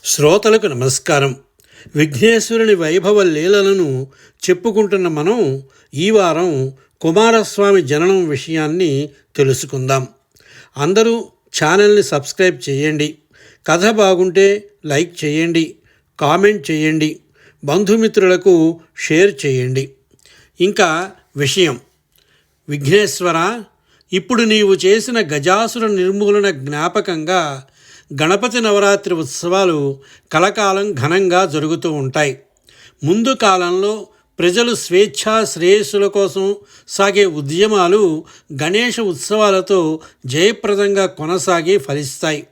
శ్రోతలకు నమస్కారం. విఘ్నేశ్వరుని వైభవ లీలలను చెప్పుకుంటున్న మనం ఈ వారం కుమారస్వామి జననం విషయాన్ని తెలుసుకుందాం. అందరూ ఛానల్ని సబ్స్క్రైబ్ చేయండి. కథ బాగుంటే లైక్ చేయండి, కామెంట్ చేయండి, బంధుమిత్రులకు షేర్ చేయండి. ఇంకా విషయం: విఘ్నేశ్వర, ఇప్పుడు నీవు చేసిన గజాసుర నిర్మూలన జ్ఞాపకంగా గణపతి నవరాత్రి ఉత్సవాలు కలకాలం ఘనంగా జరుగుతూ ఉంటాయి. ముందు కాలంలో ప్రజలు స్వేచ్ఛా శ్రేయస్సుల కోసం సాగే ఉద్యమాలు గణేష ఉత్సవాలతో జయప్రదంగా కొనసాగి ఫలిస్తాయి.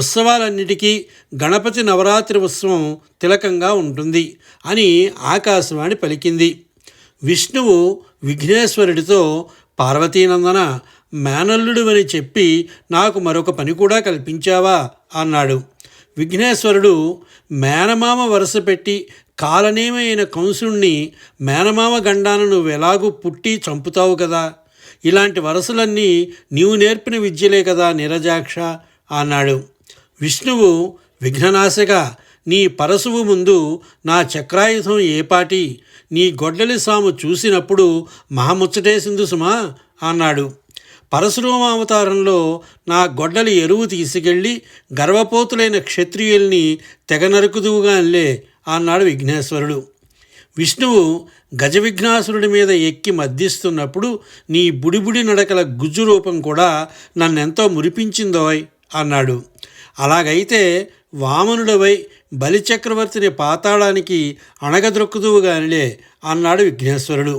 ఉత్సవాలన్నిటికీ గణపతి నవరాత్రి ఉత్సవం తిలకంగా ఉంటుంది అని ఆకాశవాణి పలికింది. విష్ణువు విఘ్నేశ్వరుడితో, పార్వతీనందన, మేనల్లుడివని చెప్పి నాకు మరొక పని కూడా కల్పించావా అన్నాడు. విఘ్నేశ్వరుడు మేనమామ వరుస పెట్టి కాలనేమైన కంసుణ్ణి మేనమామ గండాన నువ్వెలాగూ పుట్టి చంపుతావు కదా, ఇలాంటి వరసలన్నీ నీవు నేర్పిన విద్యలే కదా నీరజాక్ష అన్నాడు. విష్ణువు విఘ్ననాశగా, నీ పరశువు ముందు నా చక్రాయుధం ఏపాటి, నీ గొడ్డలి సాము చూసినప్పుడు మహాముచ్చటేసింది సుమా అన్నాడు. పరశురామావతారంలో నా గొడ్డలి ఎరువు తీసుకెళ్ళి గర్వపోతులైన క్షత్రియుల్ని తెగ నరుకుదువుగానిలే అన్నాడు విఘ్నేశ్వరుడు. విష్ణువు గజవిఘ్నాసురుడి మీద ఎక్కి మద్దిస్తున్నప్పుడు నీ బుడిబుడి నడకల గుజ్జు రూపం కూడా నన్నెంతో మురిపించిందోయ్ అన్నాడు. అలాగైతే వామనుడవై బలిచక్రవర్తిని పాతాళానికి అణగద్రొక్కుదువుగానిలే అన్నాడు విఘ్నేశ్వరుడు.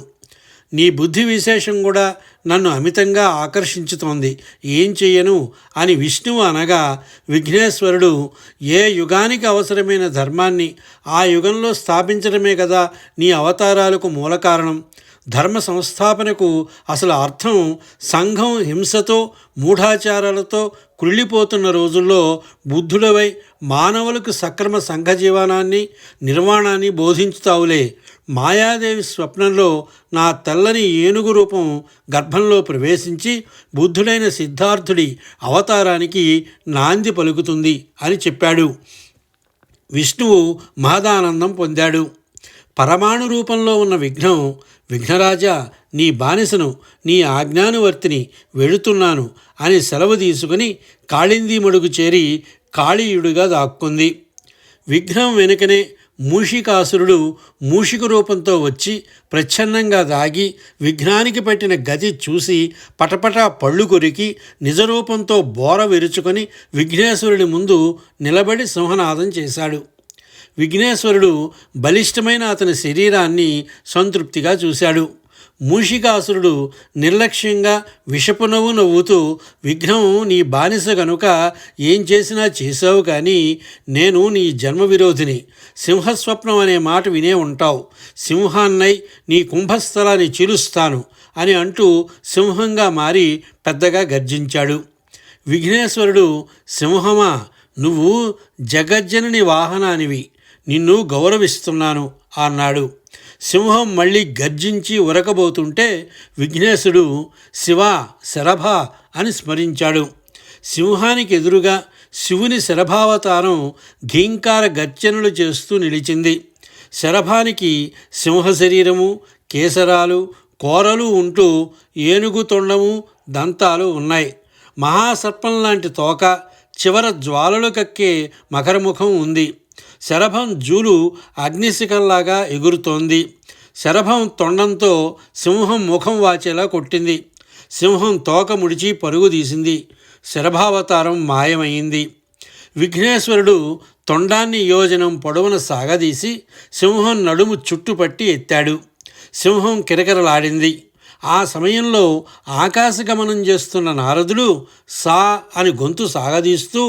నీ బుద్ధి విశేషం కూడా నన్ను అమితంగా ఆకర్షించుతోంది, ఏం చెయ్యను అని విష్ణువు అనగా, విఘ్నేశ్వరుడు ఏ యుగానికి అవసరమైన ధర్మాన్ని ఆ యుగంలో స్థాపించడమే కదా నీ అవతారాలకు మూల కారణం. ధర్మ సంస్థాపనకు అసలు అర్థం సంఘం హింసతో మూఢాచారాలతో కుళ్ళిపోతున్న రోజుల్లో బుద్ధుడవై మానవులకు సక్రమ సంఘ జీవనాన్ని నిర్మాణాన్ని బోధించుతావులే. మాయాదేవి స్వప్నంలో నా తెల్లని ఏనుగు రూపం గర్భంలో ప్రవేశించి బుద్ధుడైన సిద్ధార్థుడి అవతారానికి నాంది పలుకుతుంది అని చెప్పాడు. విష్ణువు మహదానందం పొందాడు. పరమాణు రూపంలో ఉన్న విఘ్నం, విఘ్నరాజా, నీ బానిసను, నీ ఆజ్ఞానువర్తిని, వెళుతున్నాను అని సెలవు తీసుకుని కాళిందీ మడుగు చేరి కాళీయుడిగా దాక్కుంది. విఘ్నం వెనుకనే మూషికాసురుడు మూషిక రూపంతో వచ్చి ప్రచ్ఛన్నంగా దాగి విఘ్నానికి పట్టిన గతి చూసి పటపటా పళ్ళు కొరికి నిజరూపంతో బోర విరుచుకొని విఘ్నేశ్వరుడి ముందు నిలబడి సింహనాదం చేశాడు. విఘ్నేశ్వరుడు బలిష్టమైన అతని శరీరాన్ని సంతృప్తిగా చూశాడు. మూషికాసురుడు నిర్లక్ష్యంగా విషపు నవ్వు నవ్వుతూ, విఘ్నం నీ బానిస కనుక ఏం చేసినా చేశావు, కానీ నేను నీ జన్మ విరోధిని. సింహస్వప్నం అనే మాట వినే ఉంటావు. సింహాన్నై నీ కుంభస్థలాన్ని చీలుస్తాను అని అంటూ సింహంగా మారి పెద్దగా గర్జించాడు. విఘ్నేశ్వరుడు, సింహమా, నువ్వు జగజ్జనని వాహనానివి, నిన్ను గౌరవిస్తున్నాను అన్నాడు. సింహం మళ్ళీ గర్జించి ఉరకబోతుంటే విఘ్నేశుడు శివ, శరభ అని స్మరించాడు. సింహానికి ఎదురుగా శివుని శరభావతారం ఘీంకార గర్జనలు చేస్తూ నిలిచింది. శరభానికి సింహ శరీరము, కేసరాలు, కోరలు ఉంటూ ఏనుగు తొండము, దంతాలు ఉన్నాయి. మహాసర్పం లాంటి తోక, చివర జ్వాలలు కక్కే మకరముఖం ఉంది. శరభం జూలు అగ్నిశిఖంలాగా ఎగురుతోంది. శరభం తొండంతో సింహం ముఖం వాచేలా కొట్టింది. సింహం తోక ముడిచి పరుగు తీసింది. శరభావతారం మాయమైంది. విఘ్నేశ్వరుడు తొండాన్ని యోజనం పొడవున సాగదీసి సింహం నడుము చుట్టుపట్టి ఎత్తాడు. సింహం కిరకిరలాడింది. ఆ సమయంలో ఆకాశగమనం చేస్తున్న నారదుడు సా అని గొంతు సాగదీస్తూ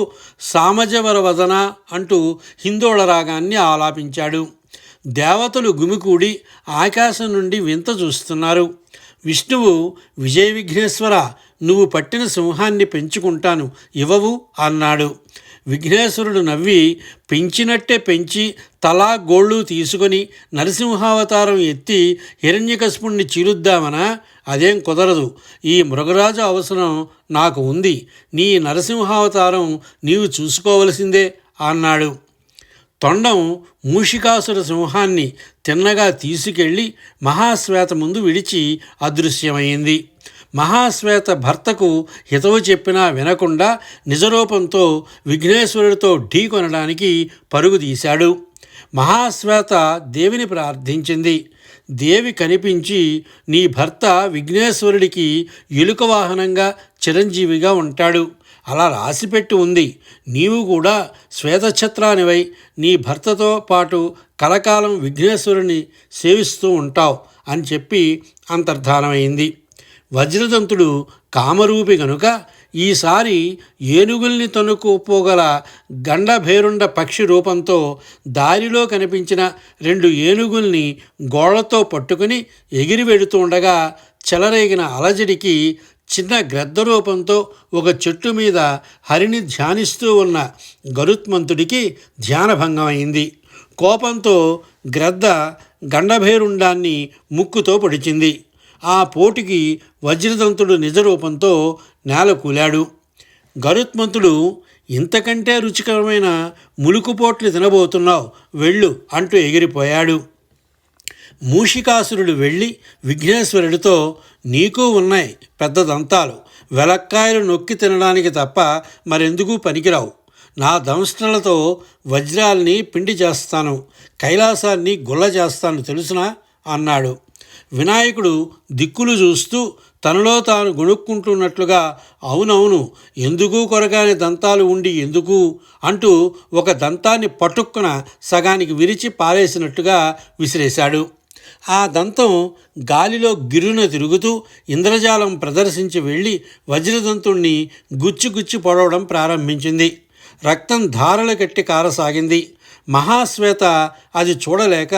సామజవర వదన అంటూ హిందోళ రాగాన్ని ఆలాపించాడు. దేవతలు గుమికూడి ఆకాశం నుండి వింత చూస్తున్నారు. విష్ణువు, విజయ విఘ్నేశ్వర, నువ్వు పట్టిన సింహాన్ని పెంచుకుంటాను, ఇవ్వవు అన్నాడు. విఘ్నేశ్వరుడు నవ్వి, పెంచినట్టే పెంచి తలా గోళ్ళు తీసుకొని నరసింహావతారం ఎత్తి హిరణ్యకశిపుణ్ణి చీలుద్దామనా? అదేం కుదరదు. ఈ మృగరాజు అవసరం నాకు ఉంది. నీ నరసింహావతారం నీవు చూసుకోవలసిందే అన్నాడు. తొండం మూషికాసుర సింహాన్ని తిన్నగా తీసుకెళ్ళి మహాశ్వేత ముందు విడిచి అదృశ్యమైంది. మహాశ్వేత భర్తకు హితవు చెప్పినా వినకుండా నిజరూపంతో విఘ్నేశ్వరుడితో ఢీకొనడానికి పరుగు తీశాడు. మహాశ్వేత దేవిని ప్రార్థించింది. దేవి కనిపించి, నీ భర్త విఘ్నేశ్వరుడికి ఎలుక వాహనంగా చిరంజీవిగా ఉంటాడు, అలా రాసిపెట్టి ఉంది. నీవు కూడా శ్వేతఛత్రానివై నీ భర్తతో పాటు కలకాలం విఘ్నేశ్వరుని సేవిస్తూ ఉంటావు అని చెప్పి అంతర్ధానమైంది. వజ్రదంతుడు కామరూపి గనుక ఈసారి ఏనుగుల్ని తనుకుపోగల గండభేరుండ పక్షి రూపంతో దారిలో కనిపించిన 2 ఏనుగుల్ని గోళ్లతో పట్టుకుని ఎగిరి వెడుతూ ఉండగా చెలరేగిన అలజడికి చిన్న గ్రద్ద రూపంతో ఒక చెట్టు మీద హరిని ధ్యానిస్తూ ఉన్న గరుత్మంతుడికి ధ్యానభంగమైంది. కోపంతో గ్రద్ద గండభేరుండాన్ని ముక్కుతో పొడిచింది. ఆ పోటికి వజ్రదంతుడు నిజరూపంతో నేలకూలాడు. గరుత్మంతుడు, ఇంతకంటే రుచికరమైన ములుకుపోట్లు తినబోతున్నావు, వెళ్ళు అంటూ ఎగిరిపోయాడు. మూషికాసురుడు వెళ్ళి విఘ్నేశ్వరుడితో, నీకు ఉన్నాయి పెద్ద దంతాలు, వెలక్కాయలు నొక్కి తినడానికి తప్ప మరెందుకు పనికిరావు. నా దంష్టలతో వజ్రాల్ని పిండి చేస్తాను, కైలాసాన్ని గుల్ల చేస్తాను తెలుసునా అన్నాడు. వినాయకుడు దిక్కులు చూస్తూ తనలో తాను గొణుక్కుంటున్నట్లుగా, అవునవును, ఎందుకు కొరగాని దంతాలు ఉండి ఎందుకు అంటూ ఒక దంతాన్ని పట్టుక్కున సగానికి విరిచి పారేసినట్టుగా విసిరేశాడు. ఆ దంతం గాలిలో గిరున తిరుగుతూ ఇంద్రజాలం ప్రదర్శించి వెళ్ళి వజ్రదంతుణ్ణి గుచ్చి పొడవడం ప్రారంభించింది. రక్తం ధారలు కట్టి కారసాగింది. మహాశ్వేత అది చూడలేక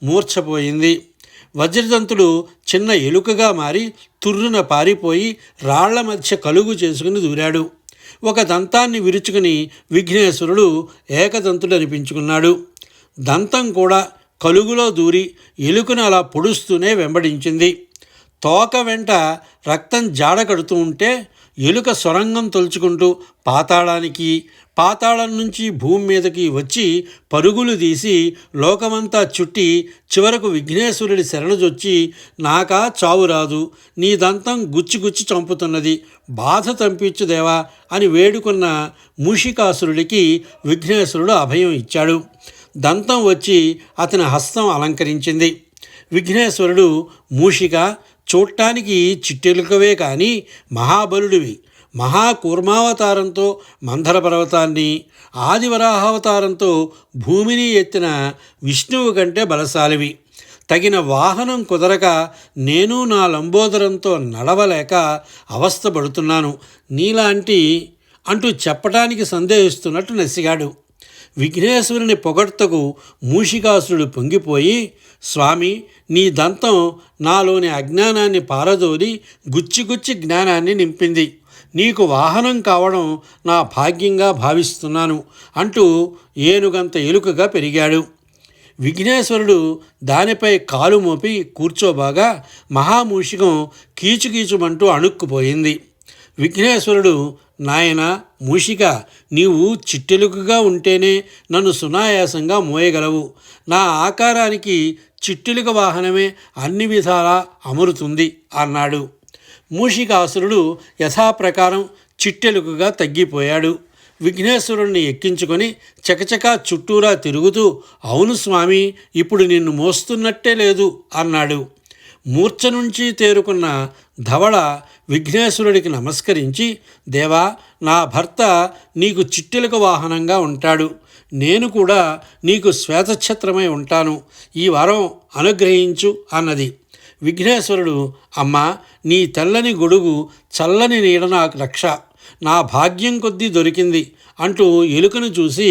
మూర్ఛపోయింది. వజ్రదంతుడు చిన్న ఎలుకగా మారి తుర్రున పారిపోయి రాళ్ల మధ్య కలుగు చేసుకుని దూరాడు. ఒక దంతాన్ని విరుచుకుని విఘ్నేశ్వరుడు ఏకదంతుడు అనిపించుకున్నాడు. దంతం కూడా కలుగులో దూరి ఎలుకను అలా పొడుస్తూనే వెంబడించింది. తోక వెంట రక్తం జాడ కడుతూ ఉంటే ఎలుక సొరంగం తొలుచుకుంటూ పాతాళం నుంచి భూమి మీదకి వచ్చి పరుగులు తీసి లోకమంతా చుట్టి చివరకు విఘ్నేశ్వరుడి శరణుజొచ్చి, నాకా చావు రాదు, నీ దంతం గుచ్చి చంపుతున్నది, బాధ తంపించుదేవా అని వేడుకున్న మూషికాసురుడికి విఘ్నేశ్వరుడు అభయం ఇచ్చాడు. దంతం వచ్చి అతని హస్తం అలంకరించింది. విఘ్నేశ్వరుడు, మూషిక, చూడటానికి చిట్టెలుకవే కానీ మహాబలుడివి. మహాకూర్మావతారంతో మందర పర్వతాన్ని, ఆదివరాహావతారంతో భూమిని ఎత్తిన విష్ణువు కంటే బలశాలివి. తగిన వాహనం కుదరక నేను నా లంబోదరంతో నడవలేక అవస్థపడుతున్నాను, నీలాంటి అంటూ చెప్పటానికి సందేహిస్తున్నట్టు నసిగాడు. విఘ్నేశ్వరుని పొగడ్తకు మూషికాసురుడు పొంగిపోయి, స్వామి, నీ దంతం నాలోని అజ్ఞానాన్ని పారదోలి గుచ్చి జ్ఞానాన్ని నింపింది. నీకు వాహనం కావడం నా భాగ్యంగా భావిస్తున్నాను అంటూ ఏనుగంత ఎలుకగా పెరిగాడు. విఘ్నేశ్వరుడు దానిపై కాలు మోపి కూర్చోబాగా మహామూషికం కీచుమంటూ అణుక్కుపోయింది. విఘ్నేశ్వరుడు, నాయనా మూషిక, నీవు చిట్టెలుకగా ఉంటేనే నన్ను సునాయాసంగా మోయగలవు. నా ఆకారానికి చిట్టెలుక వాహనమే అన్ని విధాలా అమరుతుంది అన్నాడు. మూషికాసురుడు యథాప్రకారం చిట్టెలుకగా తగ్గిపోయాడు. విఘ్నేశ్వరుణ్ణి ఎక్కించుకొని చకచకా చుట్టూరా తిరుగుతూ, అవును స్వామి, ఇప్పుడు నిన్ను మోస్తున్నట్టే లేదు అన్నాడు. మూర్ఛ నుంచి తేరుకున్న ధవళ విఘ్నేశ్వరుడికి నమస్కరించి, దేవా, నా భర్త నీకు చిట్టెలుక వాహనంగా ఉంటాడు, నేను కూడా నీకు శ్వేతఛత్రమై ఉంటాను, ఈ వరం అనుగ్రహించు అన్నది. విఘ్నేశ్వరుడు, అమ్మా, నీ తెల్లని గొడుగు చల్లని నీడ నాకు రక్ష, నా భాగ్యం కొద్దీ దొరికింది అంటూ ఎలుకను చూసి,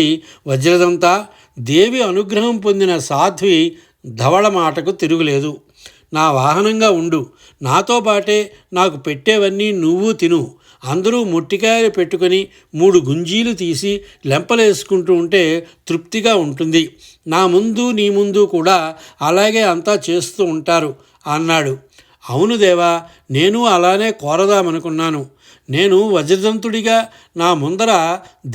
వజ్రదంతా, దేవి అనుగ్రహం పొందిన సాధ్వి ధవళ మాటకు తిరుగులేదు, నా వాహనంగా ఉండు, నాతో పాటే నాకు పెట్టేవన్నీ నువ్వు తిను, అందరూ మొట్టికాయలు పెట్టుకొని 3 గుంజీలు తీసి లెంపలేసుకుంటూ ఉంటే తృప్తిగా ఉంటుంది, నా ముందు నీ ముందు కూడా అలాగే అంతా చేస్తూ ఉంటారు అన్నాడు. అవును దేవా, నేను అలానే కోరదామనుకున్నాను, నేను వజ్రదంతుడిగా నా ముందర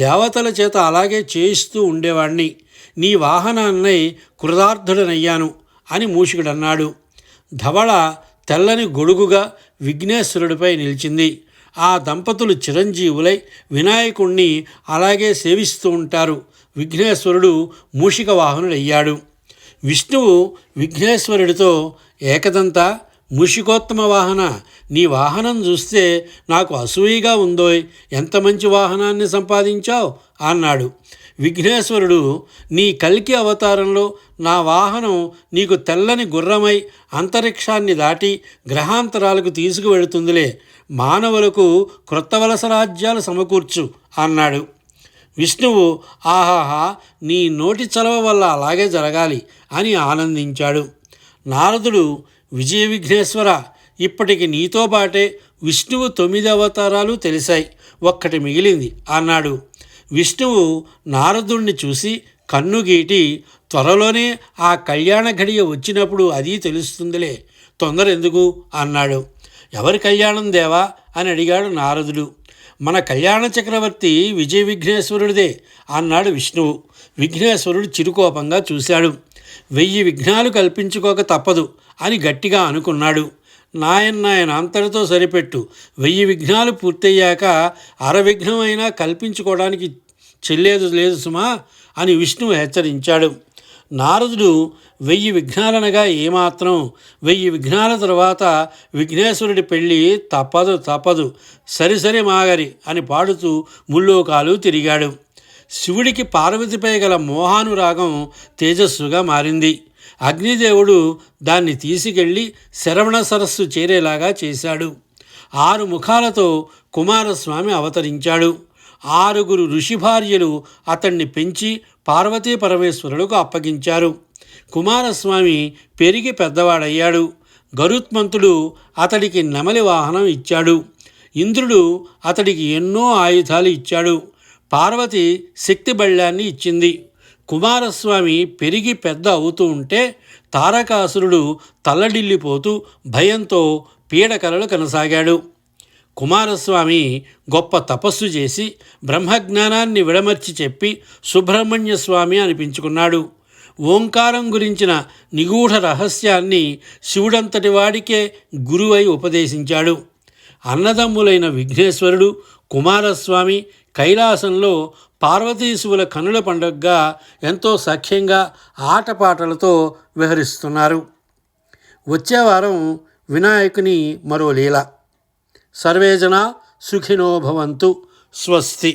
దేవతల చేత అలాగే చేయిస్తూ ఉండేవాణ్ణి. నీ వాహనాన్నై కృతార్థుడనయ్యాను అని మూషికుడన్నాడు. ధవళ తెల్లని గొడుగుగా విఘ్నేశ్వరుడిపై నిలిచింది. ఆ దంపతులు చిరంజీవులై వినాయకుణ్ణి అలాగే సేవిస్తూ ఉంటారు. విఘ్నేశ్వరుడు మూషిక వాహనుడయ్యాడు. విష్ణువు విఘ్నేశ్వరుడితో, ఏకదంత మూషికోత్తమ వాహన, నీ వాహనం చూస్తే నాకు అసూయగా ఉందోయ్, ఎంత మంచి వాహనాన్ని సంపాదించావు అన్నాడు. విఘ్నేశ్వరుడు, నీ కల్కి అవతారంలో నా వాహనం నీకు తెల్లని గుర్రమై అంతరిక్షాన్ని దాటి గ్రహాంతరాలకు తీసుకువెళుతుందిలే, మానవులకు క్రొత్త వలస రాజ్యాలు సమకూర్చు అన్నాడు. విష్ణువు, ఆహాహా, నీ నోటి చలవ వల్ల అలాగే జరగాలి అని ఆనందించాడు. నారదుడు, విజయ విఘ్నేశ్వర, ఇప్పటికి నీతో పాటే విష్ణువు 9 అవతారాలు తెలిసాయి, ఒక్కటి మిగిలింది అన్నాడు. విష్ణువు నారదుణ్ణి చూసి కన్నుగీటి, త్వరలోనే ఆ కళ్యాణ ఘడియ వచ్చినప్పుడు అది తెలుస్తుందిలే, తొందర ఎందుకు అన్నాడు. ఎవరి కళ్యాణం దేవా అని అడిగాడు నారదుడు. మన కళ్యాణ చక్రవర్తి విజయ విఘ్నేశ్వరుడిదే అన్నాడు విష్ణువు. విఘ్నేశ్వరుడు చిరుకోపంగా చూశాడు. 1000 విఘ్నాలు కల్పించుకోక తప్పదు అని గట్టిగా అనుకున్నాడు. నాయన అంతటితో సరిపెట్టు, 1000 విఘ్నాలు పూర్తయ్యాక అరవిఘ్నం అయినా కల్పించుకోవడానికి చెల్లేదు లేదు సుమా అని విష్ణువు హెచ్చరించాడు. నారదుడు 1000 విఘ్నాలనగా ఏమాత్రం, 1000 విఘ్నాల తర్వాత విఘ్నేశ్వరుడి పెళ్ళి తప్పదు సరి మాగరి అని పాడుతూ ముల్లోకాలు తిరిగాడు. శివుడికి పార్వతిపై గల మోహానురాగం తేజస్సుగా మారింది. అగ్నిదేవుడు దాన్ని తీసుకెళ్ళి శరవణ సరస్సు చేరేలాగా చేశాడు. 6 ముఖాలతో కుమారస్వామి అవతరించాడు. 6 ఋషి భార్యలు అతన్ని పెంచి పార్వతీ పరమేశ్వరులకు అప్పగించారు. కుమారస్వామి పెరిగి పెద్దవాడయ్యాడు. గరుత్మంతుడు అతడికి నెమలి వాహనం ఇచ్చాడు. ఇంద్రుడు అతడికి ఎన్నో ఆయుధాలు ఇచ్చాడు. పార్వతి శక్తి బళ్యాన్ని ఇచ్చింది. కుమారస్వామి పెరిగి పెద్ద అవుతూ ఉంటే తారకాసురుడు తల్లడిల్లిపోతూ భయంతో పీడకలలు కనసాగాడు. కుమారస్వామి గొప్ప తపస్సు చేసి బ్రహ్మజ్ఞానాన్ని విడమర్చి చెప్పి సుబ్రహ్మణ్య స్వామి అనిపించుకున్నాడు. ఓంకారం గురించిన నిగూఢ రహస్యాన్ని శివుడంతటి వాడికే గురువై ఉపదేశించాడు. అన్నదమ్ములైన విఘ్నేశ్వరుడు, కుమారస్వామి కైలాసంలో పార్వతీశివుల కనుల పండుగగా ఎంతో సఖ్యంగా ఆటపాటలతో విహరిస్తున్నారు. వచ్చే వారం వినాయకుని మరో లీల. సర్వే జనా సుఖినో భవంతు. స్వస్తి.